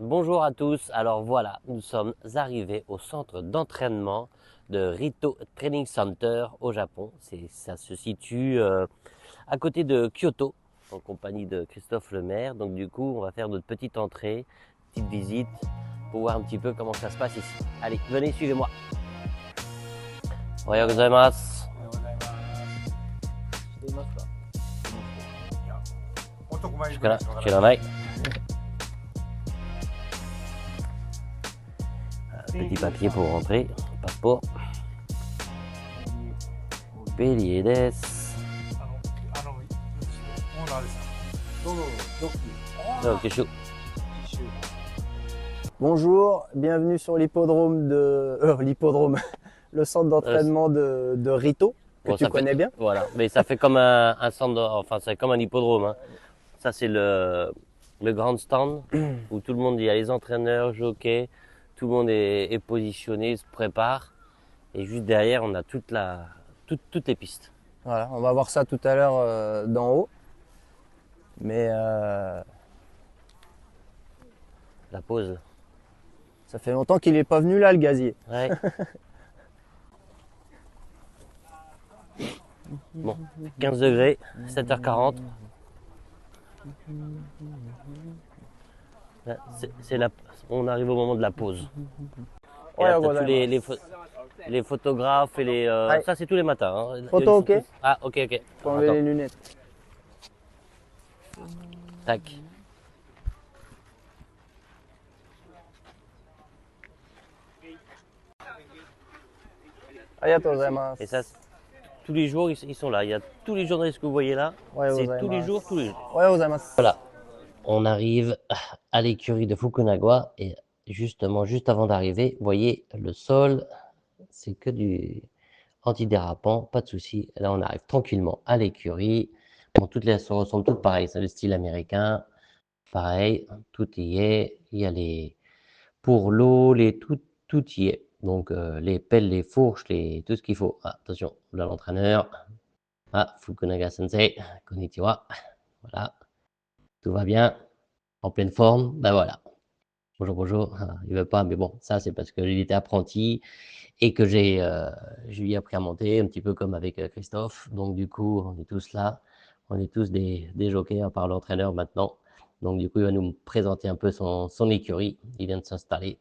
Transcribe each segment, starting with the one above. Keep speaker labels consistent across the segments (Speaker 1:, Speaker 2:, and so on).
Speaker 1: Bonjour à tous, alors voilà, nous sommes arrivés au centre d'entraînement de Rito Training Center au Japon. Ça se situe à côté de Kyoto, en compagnie de Christophe Lemaire. Donc du coup, on va faire notre petite entrée, petite visite, pour voir un petit peu comment ça se passe ici. Allez, venez, suivez-moi. Ohayou gozaimasu. 知らない。Petit papier pour rentrer, passeport. ベリーです。
Speaker 2: オーナーですか。どうぞ、ドッキー。
Speaker 1: Donc, je suis-
Speaker 3: Bonjour, bienvenue sur l'hippodrome l'hippodrome, le centre d'entraînement de Rito, que
Speaker 1: bon,
Speaker 3: tu
Speaker 1: ça
Speaker 3: connais
Speaker 1: fait,
Speaker 3: bien.
Speaker 1: voilà, mais ça fait comme un centre, enfin c'est comme un hippodrome, hein. Ça c'est le grand stand où tout le monde, il y a les entraîneurs, jockeys, tout le monde est positionné, se prépare. Et juste derrière, on a toutes les pistes.
Speaker 3: Voilà, on va voir ça tout à l'heure d'en haut. Mais
Speaker 1: La pause.
Speaker 3: ça fait longtemps qu'il n'est pas venu là, le gazier.
Speaker 1: Ouais. Bon, 15 degrés, 7h40. Là, on arrive au moment de la pause. Et là, t'as tous les photographes et
Speaker 3: Ouais.
Speaker 1: ça, c'est tous les matins, hein.
Speaker 3: Photo, ok.
Speaker 1: Ah, ok, ok.
Speaker 3: Faut enlever
Speaker 1: Attends,
Speaker 3: les lunettes.
Speaker 1: tac.
Speaker 3: Arigatou gozaimasu.
Speaker 1: Et ça, tous les jours, ils sont là. Il y a tous les journalistes que vous voyez là.
Speaker 3: Ouais,
Speaker 1: C'est
Speaker 3: gozaimasu.
Speaker 1: tous les jours, tous les jours.
Speaker 3: Ouais, gozaimasu.
Speaker 1: Voilà. On arrive à l'écurie de Fukunaga et justement, juste avant d'arriver, vous voyez, le sol, c'est que du antidérapant, pas de souci. Là, on arrive tranquillement à l'écurie. Bon, toutes les assurances ressemblent toutes pareilles, c'est le style américain. Pareil, tout y est. Il y a pour l'eau, tout y est. Donc, les pelles, les fourches, tout ce qu'il faut. Ah, attention, là, l'entraîneur. Ah, Fukunaga Sensei, konnichiwa. Voilà, tout va bien, en pleine forme. Ben voilà. Bonjour, bonjour. Ah, il veut pas, mais bon, ça, c'est parce que il était apprenti et que je lui ai appris à monter, un petit peu comme avec Christophe. Donc, du coup, on est tous là. On est tous des jockeys, à part l'entraîneur maintenant. Donc, du coup, il va nous présenter un peu son écurie. Il vient de s'installer.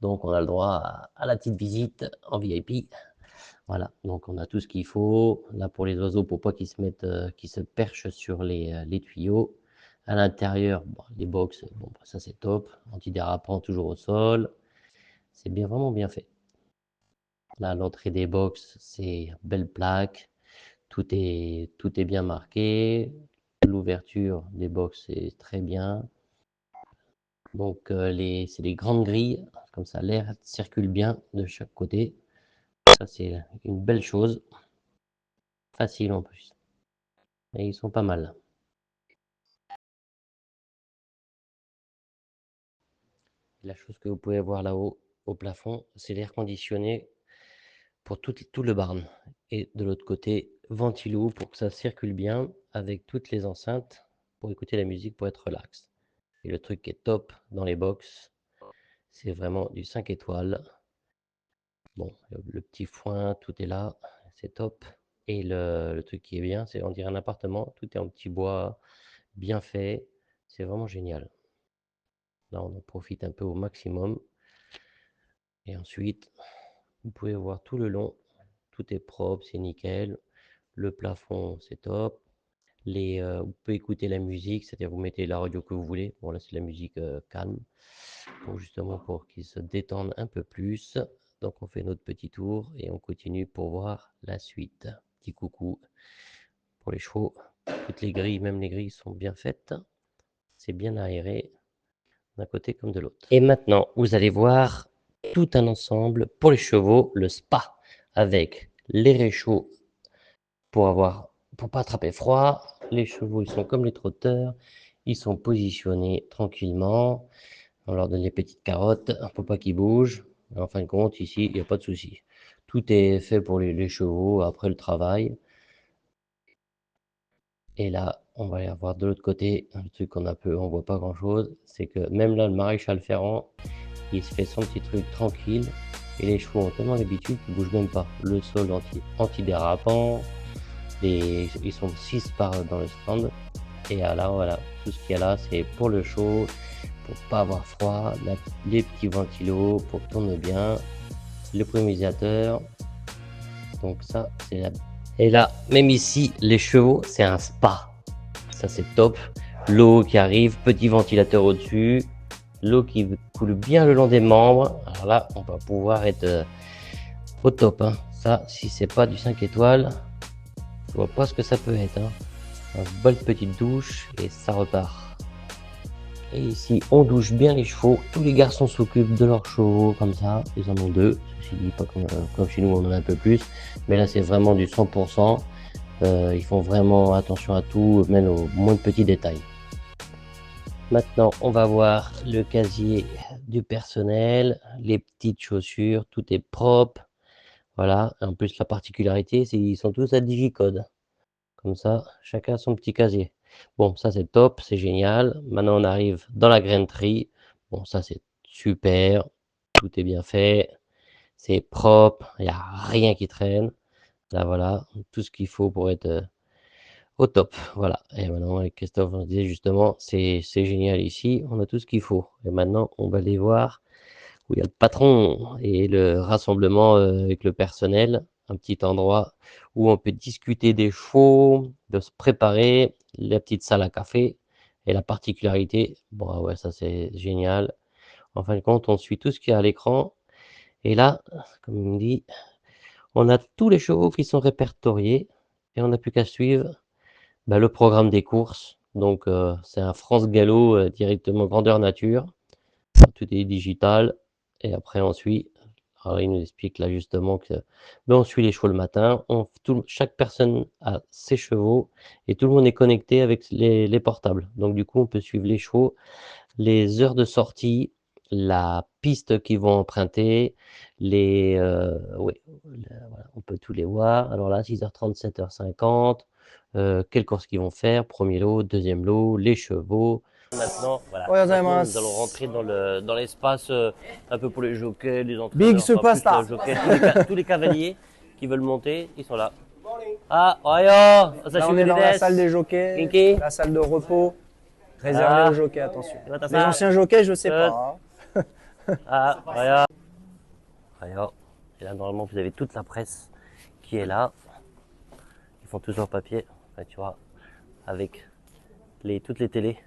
Speaker 1: Donc, on a le droit à la petite visite en VIP. Voilà, donc on a tout ce qu'il faut. Là, pour les oiseaux, pour pas qu'ils se mettent, qu'ils se perchent sur les tuyaux. À l'intérieur, bon, les box, bon, bah, ça c'est top. Antidérapant toujours au sol. C'est bien, vraiment bien fait. Là, à l'entrée des box, c'est belle plaque. Tout est bien marqué. L'ouverture des box est très bien. Donc, c'est des grandes grilles. Comme ça, l'air circule bien de chaque côté. Ça, c'est une belle chose. Facile en plus. Et ils sont pas mal. La chose que vous pouvez voir là-haut, au plafond, c'est l'air conditionné pour tout le barn. Et de l'autre côté, ventilo pour que ça circule bien avec toutes les enceintes pour écouter la musique, pour être relax. Et le truc qui est top dans les box, c'est vraiment du 5 étoiles. Bon, le petit foin, tout est là, c'est top. Et le truc qui est bien, c'est on dirait un appartement, tout est en petit bois, bien fait. C'est vraiment génial. Là, on en profite un peu au maximum. Et ensuite, vous pouvez voir tout le long, tout est propre, c'est nickel. Le plafond, c'est top. Vous pouvez écouter la musique, c'est-à-dire vous mettez la radio que vous voulez. Bon, là, c'est la musique calme, pour qu'ils se détendent un peu plus. Donc, on fait notre petit tour et on continue pour voir la suite. Petit coucou pour les chevaux. Toutes les grilles, même les grilles, sont bien faites. C'est bien aéré d'un côté comme de l'autre. Et maintenant, vous allez voir tout un ensemble pour les chevaux, le spa, avec les réchauds pour pas attraper froid. Les chevaux, ils sont comme les trotteurs, ils sont positionnés tranquillement. On leur donne les petites carottes, il ne faut pas qu'ils bougent. En fin de compte, ici, il n'y a pas de souci. Tout est fait pour les chevaux après le travail. Et là, on va aller voir de l'autre côté, un truc on voit pas grand-chose, c'est que même là, le maréchal Ferrand, il se fait son petit truc tranquille et les chevaux ont tellement l'habitude qu'ils bougent même pas. Le sol antidérapant, ils sont 6 dans le stand et là, voilà, tout ce qu'il y a là, c'est pour le chaud, pour pas avoir froid, les petits ventilos pour que tourne bien, le prémisateur, donc ça, c'est la... Et là, même ici, les chevaux, c'est un spa. Ça, c'est top. L'eau qui arrive, petit ventilateur au-dessus, l'eau qui coule bien le long des membres. Alors là, on va pouvoir être au top. Hein. Ça, si c'est pas du 5 étoiles, je vois pas ce que ça peut être. Hein. Une bonne petite douche et ça repart. Et ici, on douche bien les chevaux. Tous les garçons s'occupent de leurs chevaux comme ça. Ils en ont 2. Ceci dit, pas comme chez nous, on en a un peu plus. Mais là, c'est vraiment du 100%. Ils font vraiment attention à tout, même aux moins petits détails. Maintenant, on va voir le casier du personnel, les petites chaussures, tout est propre. Voilà, en plus la particularité, c'est qu'ils sont tous à digicode. Comme ça, chacun son petit casier. Bon, ça c'est top, c'est génial. Maintenant, on arrive dans la grainerie. Bon, ça c'est super, tout est bien fait, c'est propre, il n'y a rien qui traîne. Là, voilà, tout ce qu'il faut pour être au top, voilà. Et maintenant, avec Christophe, on se disait justement, c'est génial ici, on a tout ce qu'il faut. Et maintenant, on va aller voir où il y a le patron et le rassemblement avec le personnel, un petit endroit où on peut discuter des chevaux, de se préparer, la petite salle à café. Et la particularité, bon, ouais, ça c'est génial. En fin de compte, on suit tout ce qu'il y a à l'écran. Et là, comme il me dit, on a tous les chevaux qui sont répertoriés et on n'a plus qu'à suivre bah, le programme des courses, donc c'est un France Gallo directement grandeur nature. Tout est digital et après on suit. Alors il nous explique là justement que ben, on suit les chevaux le matin, chaque personne a ses chevaux et tout le monde est connecté avec les portables. Donc du coup on peut suivre les chevaux, les heures de sortie, la piste qu'ils vont emprunter, ouais, voilà, on peut tous les voir. Alors là, 6h30, 7h50, quelle course qu'ils vont faire, premier lot, deuxième lot, les chevaux. Maintenant, voilà. Maintenant, nous allons rentrer dans l'espace un peu pour les jockeys, les entraîneurs,
Speaker 3: Big superstar.
Speaker 1: plus jockeys, tous les cavaliers qui veulent monter, ils sont là. Ah, oyo,
Speaker 3: Là, on est dans la salle des jockeys,
Speaker 1: Kinky.
Speaker 3: la salle de repos, réservée
Speaker 1: Ah.
Speaker 3: aux jockeys, attention.
Speaker 1: Voilà,
Speaker 3: Les anciens jockeys, je sais pas. Hein.
Speaker 1: Ah, oyo. Oyo. Et là, normalement, vous avez toute la presse qui est là. Ils font tous leur papier, enfin, tu vois, avec toutes les télés.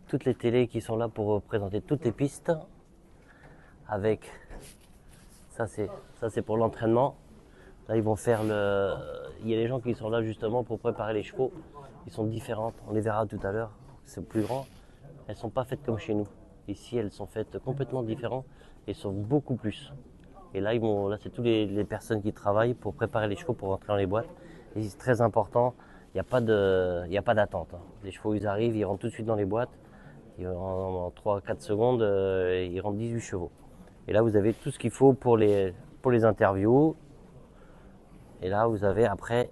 Speaker 1: Toutes les télés qui sont là pour présenter toutes les pistes. Avec ça c'est pour l'entraînement. Là ils vont faire il y a des gens qui sont là justement pour préparer les chevaux. Ils sont différentes, on les verra tout à l'heure, c'est plus grand. Elles sont pas faites comme chez nous. Ici elles sont faites complètement différentes et sont beaucoup plus. Et là là c'est toutes les personnes qui travaillent pour préparer les chevaux pour rentrer dans les boîtes. Et c'est très important, il n'y a pas d'attente. Hein. Les chevaux ils arrivent, ils rentrent tout de suite dans les boîtes. En 3-4 secondes, ils rentrent 18 chevaux. Et là, vous avez tout ce qu'il faut pour les interviews. Et là, vous avez après...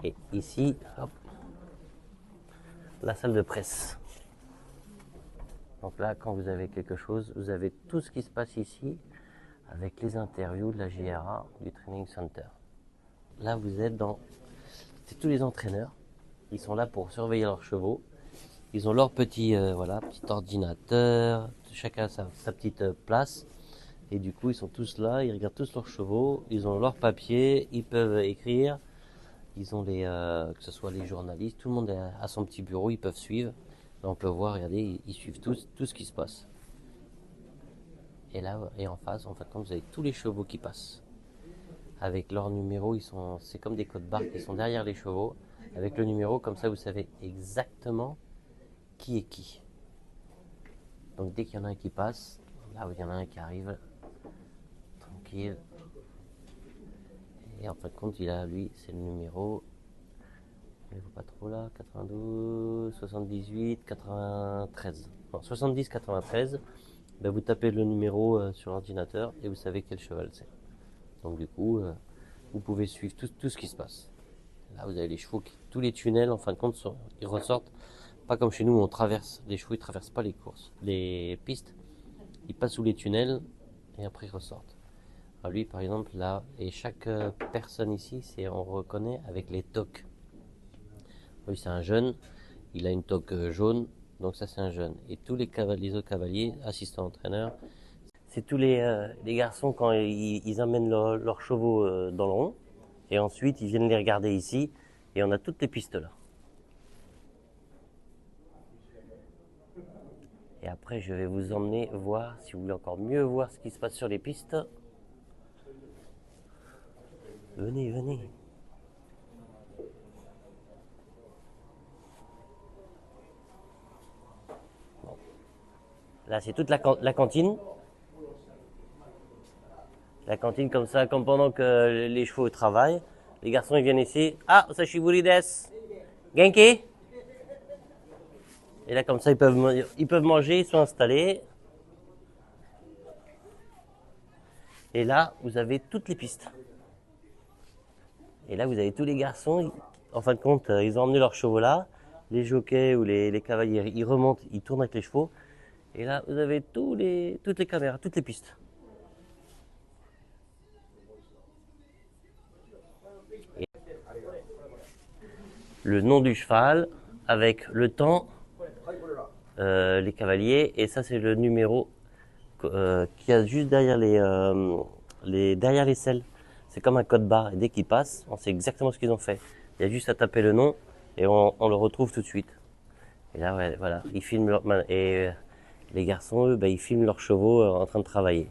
Speaker 1: Et ici, hop, la salle de presse. Donc là, quand vous avez quelque chose, vous avez tout ce qui se passe ici avec les interviews de la JRA, du Training Center. Là, vous êtes c'est tous les entraîneurs. Ils sont là pour surveiller leurs chevaux. Ils ont leur petit ordinateur, chacun sa petite place. Et du coup, ils sont tous là, ils regardent tous leurs chevaux, ils ont leur papier, ils peuvent écrire. Ils ont que ce soit les journalistes, tout le monde a son petit bureau, ils peuvent suivre. Là, on peut voir, regardez, ils suivent tout ce qui se passe. Et là, et en face, en fait, comme vous avez tous les chevaux qui passent. Avec leur numéro, c'est comme des codes barres qui sont derrière les chevaux. Avec le numéro, comme ça, vous savez exactement qui est qui. Donc dès qu'il y en a un qui passe, là où il y en a un qui arrive, tranquille. Et en fin de compte, lui, c'est le numéro, il ne vaut pas trop là, 92, 78, 93. Non, 70, 93. Ben, vous tapez le numéro sur l'ordinateur et vous savez quel cheval c'est. Donc du coup, vous pouvez suivre tout ce qui se passe. Là, vous avez les chevaux, tous les tunnels, en fin de compte, ils ressortent. Pas comme chez nous, on traverse. Les chevaux, ils traversent pas les pistes. Ils passent sous les tunnels et après ils ressortent. Alors lui, par exemple, là, et chaque personne ici, on reconnaît avec les toques. Lui, c'est un jeune. Il a une toque jaune, donc ça, c'est un jeune. Et tous les autres cavaliers, assistants entraîneurs, c'est tous les garçons quand ils amènent leurs chevaux dans le rond. Et ensuite, ils viennent les regarder ici. Et on a toutes les pistes là. Et après, je vais vous emmener voir, si vous voulez encore mieux voir ce qui se passe sur les pistes. Venez, venez. Bon. Là, c'est toute la cantine. La cantine comme ça, comme pendant que les chevaux travaillent. Les garçons, ils viennent ici. Ah, Sashiburi desu. Genki? Et là, comme ça, ils peuvent manger, ils sont installés. Et là, vous avez toutes les pistes. Et là, vous avez tous les garçons. En fin de compte, ils ont emmené leurs chevaux là. Les jockeys ou les cavaliers, ils remontent, ils tournent avec les chevaux. Et là, vous avez toutes les caméras, toutes les pistes. Et le nom du cheval avec le temps, les cavaliers. Et ça, c'est le numéro qu'il y a juste derrière derrière les selles. C'est comme un code barre. Et dès qu'ils passent, on sait exactement ce qu'ils ont fait. Il y a juste à taper le nom et on le retrouve tout de suite. Et là, ouais, voilà, ils filment et les garçons, eux, ils filment leurs chevaux en train de travailler.